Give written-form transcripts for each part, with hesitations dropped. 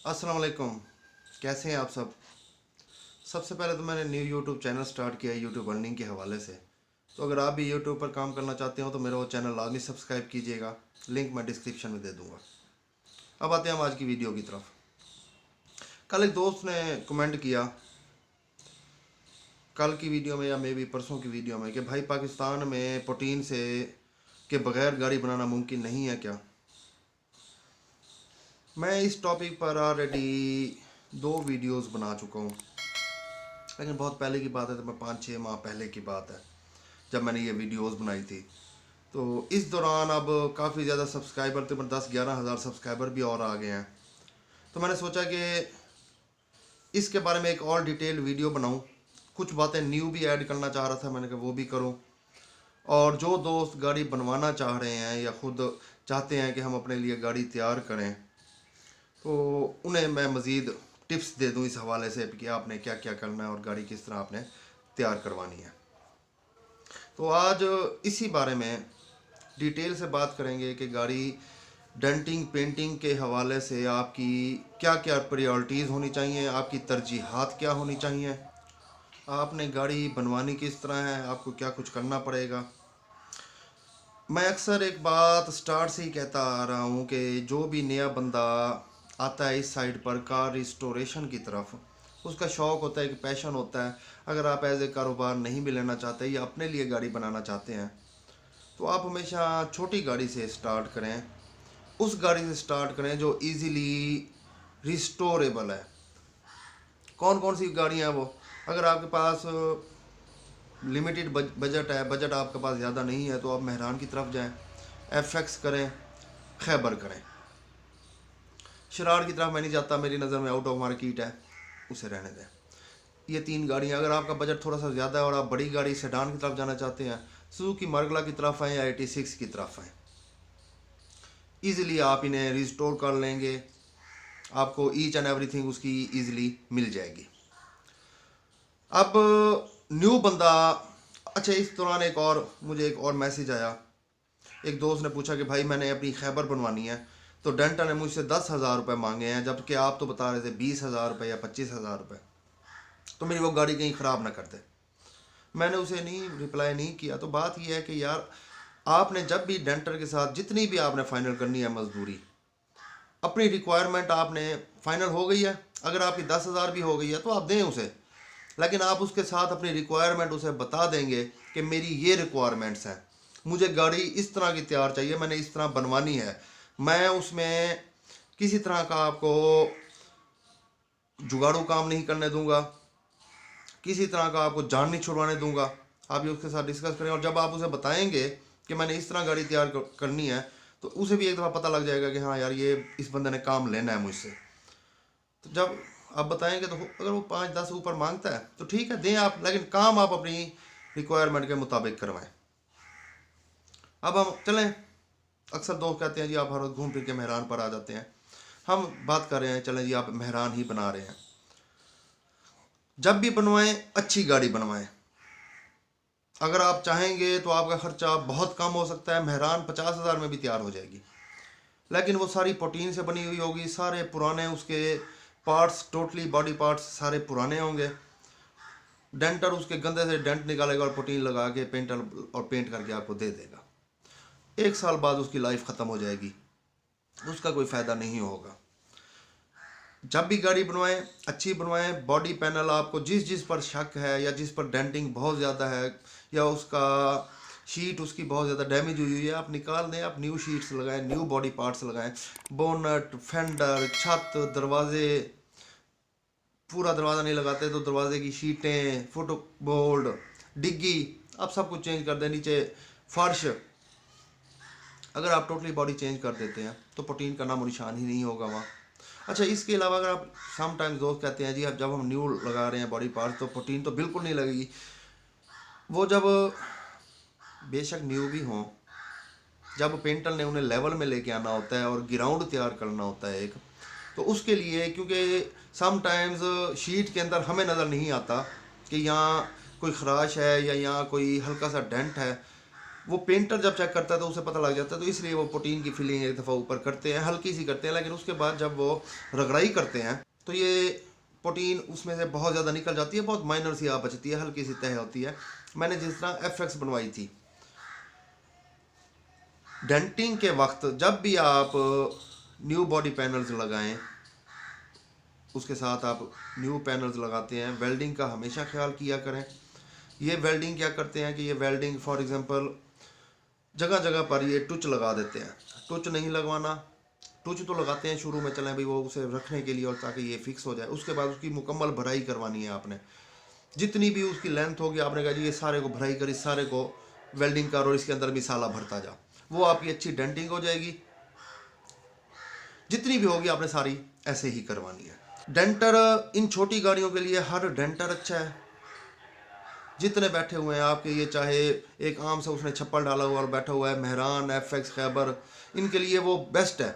अस्सलाम वालेकुम। कैसे हैं आप सब? सबसे पहले तो मैंने न्यू यूट्यूब चैनल स्टार्ट किया है यूट्यूब अर्निंग के हवाले से। तो अगर आप भी यूट्यूब पर काम करना चाहते हो तो मेरा वो चैनल लाजमी सब्सक्राइब कीजिएगा। लिंक मैं डिस्क्रिप्शन में दे दूँगा। अब आते हैं हम आज की वीडियो की तरफ। कल एक दोस्त ने कमेंट किया, कल की वीडियो में या मे भी परसों की वीडियो में, कि भाई पाकिस्तान में प्रोटीन से के बगैर गाड़ी बनाना मुमकिन नहीं है क्या? मैं इस टॉपिक पर ऑलरेडी 2 वीडियोस बना चुका हूँ, लेकिन बहुत पहले की बात है, तो मैं 5-6 माह पहले की बात है जब मैंने ये वीडियोस बनाई थी। तो इस दौरान अब काफ़ी ज़्यादा सब्सक्राइबर, तकरीबन 10-11 हज़ार सब्सक्राइबर भी और आ गए हैं। तो मैंने सोचा कि इसके बारे में एक और डिटेल वीडियो बनाऊं। कुछ बातें न्यू भी ऐड करना चाह रहा था, मैंने कहा वो भी करूं। और जो दोस्त गाड़ी बनवाना चाह रहे हैं या खुद चाहते हैं कि हम अपने लिए गाड़ी तैयार करें, तो उन्हें मैं मज़ीद टिप्स दे दूं इस हवाले से कि आपने क्या क्या करना है और गाड़ी किस तरह आपने तैयार करवानी है। तो आज इसी बारे में डिटेल से बात करेंगे कि गाड़ी डेंटिंग पेंटिंग के हवाले से आपकी क्या क्या प्रायोरिटीज़ होनी चाहिए, आपकी तरजीहात क्या होनी चाहिए, आपने गाड़ी बनवानी किस तरह है, आपको क्या कुछ करना पड़ेगा। मैं अक्सर एक बात स्टार्ट से ही कहता आ रहा हूँ कि जो भी नया बंदा आता है इस साइड पर कार रिस्टोरेशन की तरफ, उसका शौक़ होता है, कि पैशन होता है। अगर आप एज ए कारोबार नहीं भी लेना चाहते या अपने लिए गाड़ी बनाना चाहते हैं, तो आप हमेशा छोटी गाड़ी से स्टार्ट करें। उस गाड़ी से स्टार्ट करें जो इजीली रिस्टोरेबल है। कौन कौन सी गाड़ियाँ हैं वो? अगर आपके पास लिमिटेड बजट है, बजट आपके पास ज़्यादा नहीं है, तो आप मेहरान की तरफ जाएं, एफएक्स करें, खैबर करें। शरार की तरफ मैं नहीं जाता, मेरी नज़र में आउट ऑफ मार्केट है, उसे रहने दें। ये 3 गाड़ियाँ, अगर आपका बजट थोड़ा सा ज़्यादा है और आप बड़ी गाड़ी सेडान की तरफ जाना चाहते हैं, सुजुकी मरगला की तरफ आएँ या 86 की तरफ आएँ। ईज़िली आप इन्हें रिस्टोर कर लेंगे, आपको ईच एंड एवरीथिंग उसकी ईज़िली मिल जाएगी। अब न्यू बंदा, अच्छा इस दौरान मुझे एक और मैसेज आया। एक दोस्त ने पूछा कि भाई मैंने अपनी खैबर बनवानी है, तो डेंटा ने मुझसे 10,000 रुपये मांगे हैं, जबकि आप तो बता रहे थे 20,000 रुपये या 25,000 रुपये, तो मेरी वो गाड़ी कहीं ख़राब ना कर दे। मैंने उसे नहीं रिप्लाई नहीं किया। तो बात यह है कि यार, आपने जब भी डेंटर के साथ जितनी भी आपने फ़ाइनल करनी है मजदूरी, अपनी रिक्वायरमेंट आपने फ़ाइनल हो गई है, अगर आपकी 10,000 भी हो गई है तो आप दें उसे, लेकिन आप उसके साथ अपनी रिक्वायरमेंट उसे बता देंगे कि मेरी ये रिक्वायरमेंट्स हैं, मुझे गाड़ी इस तरह की तैयार चाहिए, मैंने इस तरह बनवानी है, मैं उसमें किसी तरह का आपको जुगाड़ू काम नहीं करने दूंगा, किसी तरह का आपको जान नहीं छुड़वाने दूंगा। आप ये उसके साथ डिस्कस करें, और जब आप उसे बताएंगे कि मैंने इस तरह गाड़ी तैयार करनी है, तो उसे भी एक दफ़ा पता लग जाएगा कि हाँ यार, ये इस बंदे ने काम लेना है मुझसे। तो जब आप बताएंगे, तो अगर वो 5-10 ऊपर मांगता है तो ठीक है, दें आप, लेकिन काम आप अपनी रिक्वायरमेंट के मुताबिक करवाएं। अब हम चलें। अक्सर दोस्त कहते हैं जी आप हर रोज़ घूम फिर के मेहरान पर आ जाते हैं। हम बात कर रहे हैं, चलें जी आप मेहरान ही बना रहे हैं। जब भी बनवाएं, अच्छी गाड़ी बनवाएं। अगर आप चाहेंगे तो आपका खर्चा बहुत कम हो सकता है, मेहरान 50,000 में भी तैयार हो जाएगी, लेकिन वो सारी प्रोटीन से बनी हुई होगी, सारे पुराने उसके पार्ट्स, टोटली बॉडी पार्ट्स सारे पुराने होंगे। डेंटर उसके गंदे से डेंट निकालेगा और प्रोटीन लगा के पेंट करके आपको दे देगा। 1 साल बाद उसकी लाइफ ख़त्म हो जाएगी, उसका कोई फ़ायदा नहीं होगा। जब भी गाड़ी बनवाएं, अच्छी बनवाएं। बॉडी पैनल आपको जिस जिस पर शक है, या जिस पर डेंटिंग बहुत ज़्यादा है, या उसका शीट उसकी बहुत ज़्यादा डैमेज हुई हुई है, आप निकाल दें, आप न्यू शीट्स लगाएं, न्यू बॉडी पार्ट्स लगाएं। बोनट, फेंडर, छत, दरवाजे, पूरा दरवाज़ा नहीं लगाते तो दरवाजे की शीटें, फुट बोर्ड, डिग्गी, आप सब कुछ चेंज कर दें। नीचे फर्श, अगर आप टोटली बॉडी चेंज कर देते हैं तो प्रोटीन का नामो निशान ही नहीं होगा वहाँ। अच्छा, इसके अलावा अगर आप समटाइम्स दोस्त कहते हैं जी अब जब हम न्यू लगा रहे हैं बॉडी पार्ट, तो प्रोटीन तो बिल्कुल नहीं लगेगी। वो जब बेशक न्यू भी हों, जब पेंटर ने उन्हें लेवल में लेके आना होता है और ग्राउंड तैयार करना होता है एक, तो उसके लिए, क्योंकि समटाइम्स शीट के अंदर हमें नज़र नहीं आता कि यहाँ कोई खराश है या यहाँ कोई हल्का सा डेंट है, वो पेंटर जब चेक करता है तो उसे पता लग जाता है, तो इसलिए वो पुटीन की फिलिंग एक दफ़ा ऊपर करते हैं, हल्की सी करते हैं, लेकिन उसके बाद जब वो रगड़ाई करते हैं तो ये पुटीन उसमें से बहुत ज़्यादा निकल जाती है, बहुत माइनर सी आप बचती है, हल्की सी तह होती है। मैंने जिस तरह FX बनवाई थी, डेंटिंग के वक्त जब भी आप न्यू बॉडी पैनल्स लगाएं, उसके साथ आप न्यू पैनल्स लगाते हैं, वेल्डिंग का हमेशा ख्याल किया करें। ये वेल्डिंग क्या करते हैं कि ये वेल्डिंग फॉर एग्जांपल जगह जगह पर ये टुच लगा देते हैं। टुच नहीं लगवाना, टुच तो लगाते हैं शुरू में, चलें भाई वो उसे रखने के लिए और ताकि ये फिक्स हो जाए। उसके बाद उसकी मुकम्मल भराई करवानी है आपने, जितनी भी उसकी लेंथ होगी आपने कहा जी ये सारे को भराई कर, इस सारे को वेल्डिंग कर और इसके अंदर मिसाला भरता जा, वो आपकी अच्छी डेंटिंग हो जाएगी। जितनी भी होगी आपने सारी ऐसे ही करवानी है। डेंटर इन छोटी गाड़ियों के लिए हर डेंटर अच्छा है। जितने बैठे हुए हैं आपके, ये चाहे एक आम से उसने छप्पर डाला हुआ और बैठा हुआ है, मेहरान, FX, खैबर, इनके लिए वो बेस्ट है।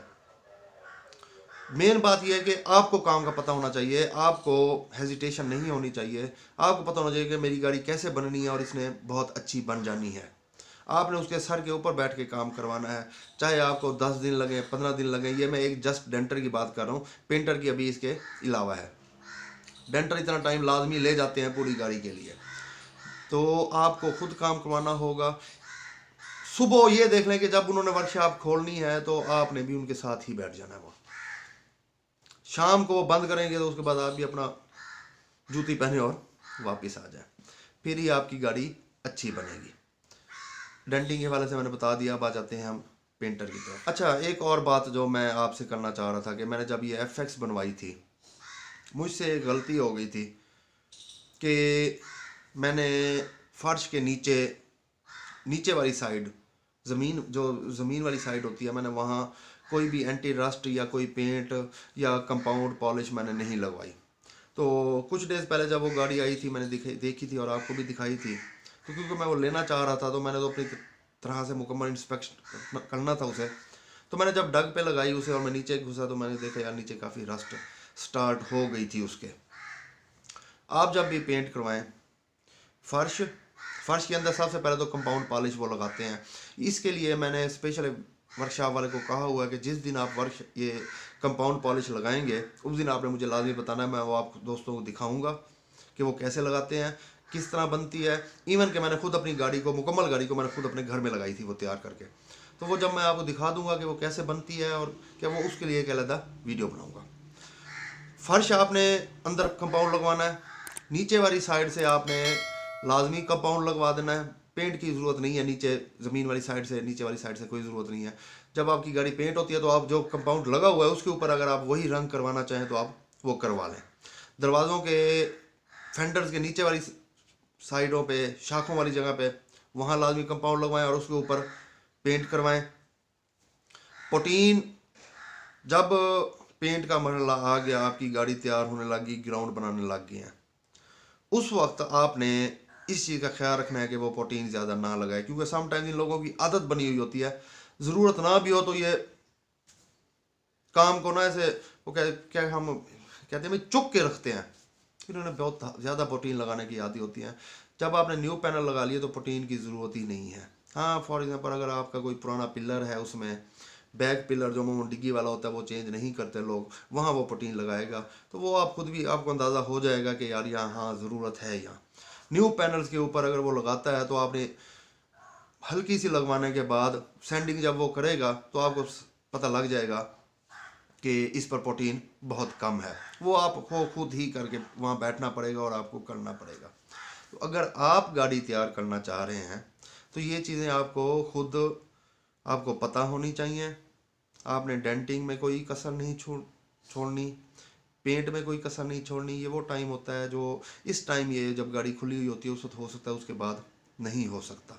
मेन बात यह है कि आपको काम का पता होना चाहिए, आपको हेजिटेशन नहीं होनी चाहिए, आपको पता होना चाहिए कि मेरी गाड़ी कैसे बननी है और इसने बहुत अच्छी बन जानी है। आपने उसके सर के ऊपर बैठ के काम करवाना है, चाहे आपको 10 दिन लगे, 15 दिन लगे। ये मैं एक जस्ट डेंटर की बात कर रहा हूँ, पेंटर की अभी इसके अलावा है। डेंटर इतना टाइम लाजमी ले जाते हैं पूरी गाड़ी के लिए, तो आपको खुद काम करवाना होगा। सुबह ये देख लें कि जब उन्होंने वर्कशॉप खोलनी है तो आपने भी उनके साथ ही बैठ जाना है। वो शाम को वो बंद करेंगे तो उसके बाद आप भी अपना जूती पहने और वापस आ जाए, फिर ही आपकी गाड़ी अच्छी बनेगी। डेंटिंग के हवाले से मैंने बता दिया। अब आ जाते हैं हम पेंटर की तरफ। अच्छा, एक और बात जो मैं आपसे करना चाह रहा था कि मैंने जब ये FX बनवाई थी, मुझसे एक गलती हो गई थी कि मैंने फर्श के नीचे वाली साइड, ज़मीन वाली साइड होती है, मैंने वहाँ कोई भी एंटी रस्ट या कोई पेंट या कंपाउंड पॉलिश मैंने नहीं लगवाई। तो कुछ डेज़ पहले जब वो गाड़ी आई थी मैंने देखी थी और आपको भी दिखाई थी, तो क्योंकि मैं वो लेना चाह रहा था तो मैंने तो अपनी तरह से मुकम्मल इंस्पेक्शन करना था उसे। तो मैंने जब डग पे लगाई उसे और मैं नीचे घुसा तो मैंने देखा यार नीचे काफ़ी रस्ट स्टार्ट हो गई थी उसके। आप जब भी पेंट करवाएं फर्श के अंदर सबसे पहले तो कंपाउंड पॉलिश वो लगाते हैं। इसके लिए मैंने स्पेशल वर्कशॉप वाले को कहा हुआ है कि जिस दिन आप ये कंपाउंड पॉलिश लगाएंगे उस दिन आपने मुझे लाजमी बताना है, मैं वो आप दोस्तों को दिखाऊंगा कि वो कैसे लगाते हैं, किस तरह बनती है। इवन कि मैंने खुद अपनी गाड़ी को, मुकम्मल गाड़ी को मैंने खुद अपने घर में लगाई थी वो तैयार करके, तो वो जब मैं आपको दिखा दूंगा कि वो कैसे बनती है और क्या, वो उसके लिए एक अलग वीडियो बनाऊंगा। फर्श आपने अंदर कंपाउंड लगवाना है, नीचे वाली साइड से आपने लाजमी कंपाउंड लगवा देना है। पेंट की ज़रूरत नहीं है, नीचे ज़मीन वाली साइड से, नीचे वाली साइड से कोई ज़रूरत नहीं है। जब आपकी गाड़ी पेंट होती है तो आप जो कंपाउंड लगा हुआ है उसके ऊपर अगर आप वही रंग करवाना चाहें तो आप वो करवा लें। दरवाज़ों के फेंडर्स के नीचे वाली साइडों पे, शाखों वाली जगह पे, वहाँ लाजमी कंपाउंड लगवाएं और उसके ऊपर पेंट करवाएं। पुटीन जब पेंट का मरहला आ गया, आपकी गाड़ी तैयार होने लगी, ग्राउंड बनाने लग गए हैं, उस वक्त आपने इस चीज़ का ख्याल रखना है कि वो पुटीन ज़्यादा ना लगाए, क्योंकि समटाइम्स इन लोगों की आदत बनी हुई होती है, ज़रूरत ना भी हो तो ये काम को ना ऐसे वो क्या हम कहते हैं भाई चुक के रखते हैं। इन्होंने बहुत ज़्यादा पुटीन लगाने की आदत होती है। जब आपने न्यू पैनल लगा लिए तो पुटीन की ज़रूरत ही नहीं है। हाँ, फॉर एग्जांपल अगर आपका कोई पुराना पिलर है, उसमें बैक पिलर जो डिग्गी वाला होता है वो चेंज नहीं करते लोग, वहाँ वो पुटीन लगाएगा, तो वो आप खुद भी आपको अंदाज़ा हो जाएगा कि यार यहाँ हाँ ज़रूरत है। यहाँ न्यू पैनल्स के ऊपर अगर वो लगाता है तो आपने हल्की सी लगवाने के बाद सैंडिंग जब वो करेगा तो आपको पता लग जाएगा कि इस पर पुटीन बहुत कम है। वो आपको खुद ही करके वहाँ बैठना पड़ेगा और आपको करना पड़ेगा। तो अगर आप गाड़ी तैयार करना चाह रहे हैं तो ये चीज़ें आपको खुद आपको पता होनी चाहिए। आपने डेंटिंग में कोई कसर नहीं छोड़नी, पेंट में कोई कसर नहीं छोड़नी। ये वो टाइम होता है जो इस टाइम, ये जब गाड़ी खुली हुई होती है उस वक्त हो सकता है, उसके बाद नहीं हो सकता।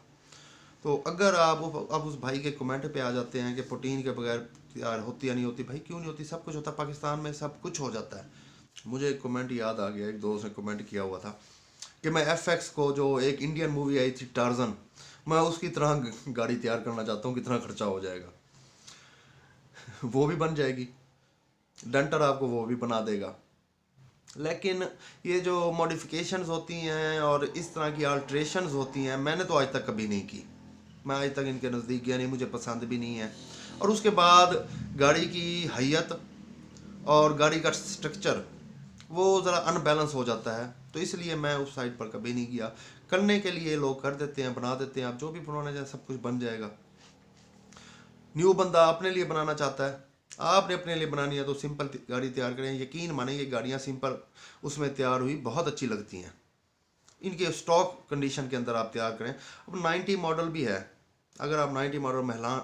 तो अगर आप उस भाई के कमेंट पे आ जाते हैं कि पुटीन के बगैर तैयार होती या नहीं होती, भाई क्यों नहीं होती, सब कुछ होता है, पाकिस्तान में सब कुछ हो जाता है। मुझे एक कमेंट याद आ गया, एक दोस्त ने कमेंट किया हुआ था कि मैं FX को, जो एक इंडियन मूवी आई थी टार्जन, मैं उसकी तरह गाड़ी तैयार करना चाहता हूँ, कितना खर्चा हो जाएगा। वो भी बन जाएगी, डेंटर आपको वो भी बना देगा। लेकिन ये जो मॉडिफिकेशंस होती हैं और इस तरह की अल्ट्रेशंस होती हैं, मैंने तो आज तक कभी नहीं की। मैं आज तक इनके नज़दीक गया नहीं, मुझे पसंद भी नहीं है। और उसके बाद गाड़ी की हैयत और गाड़ी का स्ट्रक्चर वो ज़रा अनबैलेंस हो जाता है, तो इसलिए मैं उस साइड पर कभी नहीं गया। करने के लिए लोग कर देते हैं, बना देते हैं, आप जो भी बनवाना चाहें सब कुछ बन जाएगा। न्यू बंदा अपने लिए बनाना चाहता है, आपने अपने लिए बनानी है तो सिंपल गाड़ी तैयार करें। यकीन माने ये गाड़ियाँ सिंपल उसमें तैयार हुई बहुत अच्छी लगती हैं, इनके स्टॉक कंडीशन के अंदर आप तैयार करें। अब 90 मॉडल भी है, अगर आप 90 मॉडल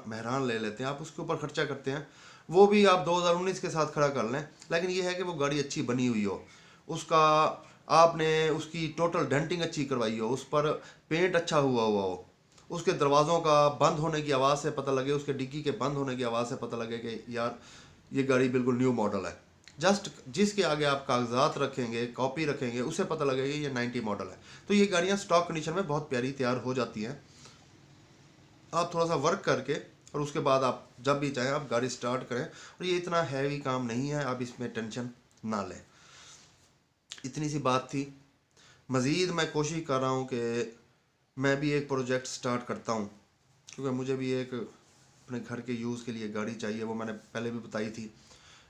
महरान ले लेते हैं, आप उसके ऊपर खर्चा करते हैं, वो भी आप 2019 के साथ खड़ा कर लें, लेकिन ये है कि वो गाड़ी अच्छी बनी हुई हो, उसका आपने उसकी टोटल डेंटिंग अच्छी करवाई हो, उस पर पेंट अच्छा हुआ हुआ हो, उसके दरवाज़ों का बंद होने की आवाज़ से पता लगे, उसके डिक्की के बंद होने की आवाज़ से पता लगे कि यार ये गाड़ी बिल्कुल न्यू मॉडल है। जस्ट जिसके आगे आप कागजात रखेंगे, कॉपी रखेंगे, उसे पता लगेगा ये 90 मॉडल है। तो ये गाड़ियाँ स्टॉक कंडीशन में बहुत प्यारी तैयार हो जाती हैं। आप थोड़ा सा वर्क करके और उसके बाद आप जब भी चाहें आप गाड़ी स्टार्ट करें, और ये इतना हैवी काम नहीं है, आप इसमें टेंशन ना लें। इतनी सी बात थी। मज़ीद मैं कोशिश कर रहा हूँ कि मैं भी एक प्रोजेक्ट स्टार्ट करता हूँ, क्योंकि मुझे भी एक अपने घर के यूज़ के लिए गाड़ी चाहिए। वो मैंने पहले भी बताई थी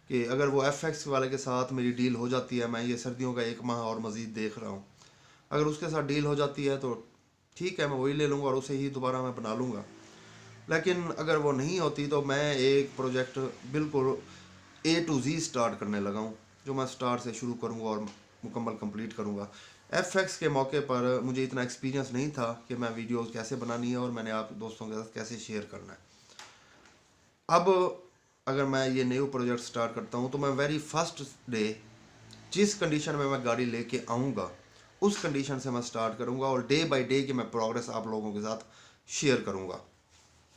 कि अगर वो FX वाले के साथ मेरी डील हो जाती है, मैं ये सर्दियों का 1 माह और मज़ीद देख रहा हूँ, अगर उसके साथ डील हो जाती है तो ठीक है, मैं वही ले लूँगा और उसे ही दोबारा मैं बना लूँगा। लेकिन अगर वो नहीं होती तो मैं एक प्रोजेक्ट बिल्कुल A to Z स्टार्ट करने लगा हूँ, जो मैं स्टार्ट से शुरू करूँगा और मुकम्मल कंप्लीट करूँगा। FX के मौके पर मुझे इतना एक्सपीरियंस नहीं था कि मैं वीडियोस कैसे बनानी है और मैंने आप दोस्तों के साथ कैसे शेयर करना है। अब अगर मैं ये न्यू प्रोजेक्ट स्टार्ट करता हूँ तो मैं वेरी फर्स्ट डे जिस कंडीशन में मैं गाड़ी लेके आऊँगा उस कंडीशन से मैं स्टार्ट करूँगा, और डे बाय डे की मैं प्रोग्रेस आप लोगों के साथ शेयर करूँगा।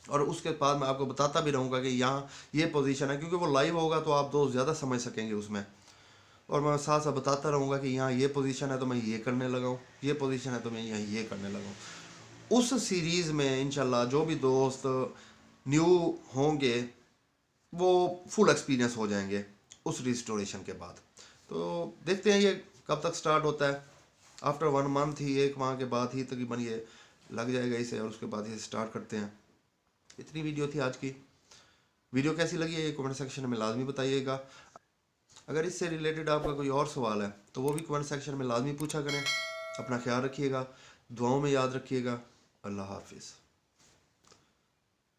और उसके बाद मैं आपको बताता भी रहूँगा कि यहाँ ये पोजीशन है, क्योंकि वो लाइव होगा तो आप दोस्त ज़्यादा समझ सकेंगे उसमें। और मैं साथ साथ बताता रहूँगा कि यहाँ ये पोजीशन है तो मैं ये करने लगा हूँ, ये पोजीशन है तो मैं यहाँ ये करने लगा हूँ। उस सीरीज़ में इंशाल्लाह जो भी दोस्त न्यू होंगे वो फुल एक्सपीरियंस हो जाएंगे उस रिस्टोरेशन के बाद। तो देखते हैं ये कब तक स्टार्ट होता है। आफ्टर 1 मंथ ही, 1 माह के बाद ही तकरीबन ये लग जाएगा इसे, और उसके बाद इसे स्टार्ट करते हैं। इतनी वीडियो थी आज की। वीडियो कैसी लगी है ये कमेंट सेक्शन में लाजमी बताइएगा। अगर इससे रिलेटेड आपका कोई और सवाल है तो वो भी कमेंट सेक्शन में लाजमी पूछा करें। अपना ख्याल रखिएगा, दुआओं में याद रखिएगा। अल्लाह हाफिज़।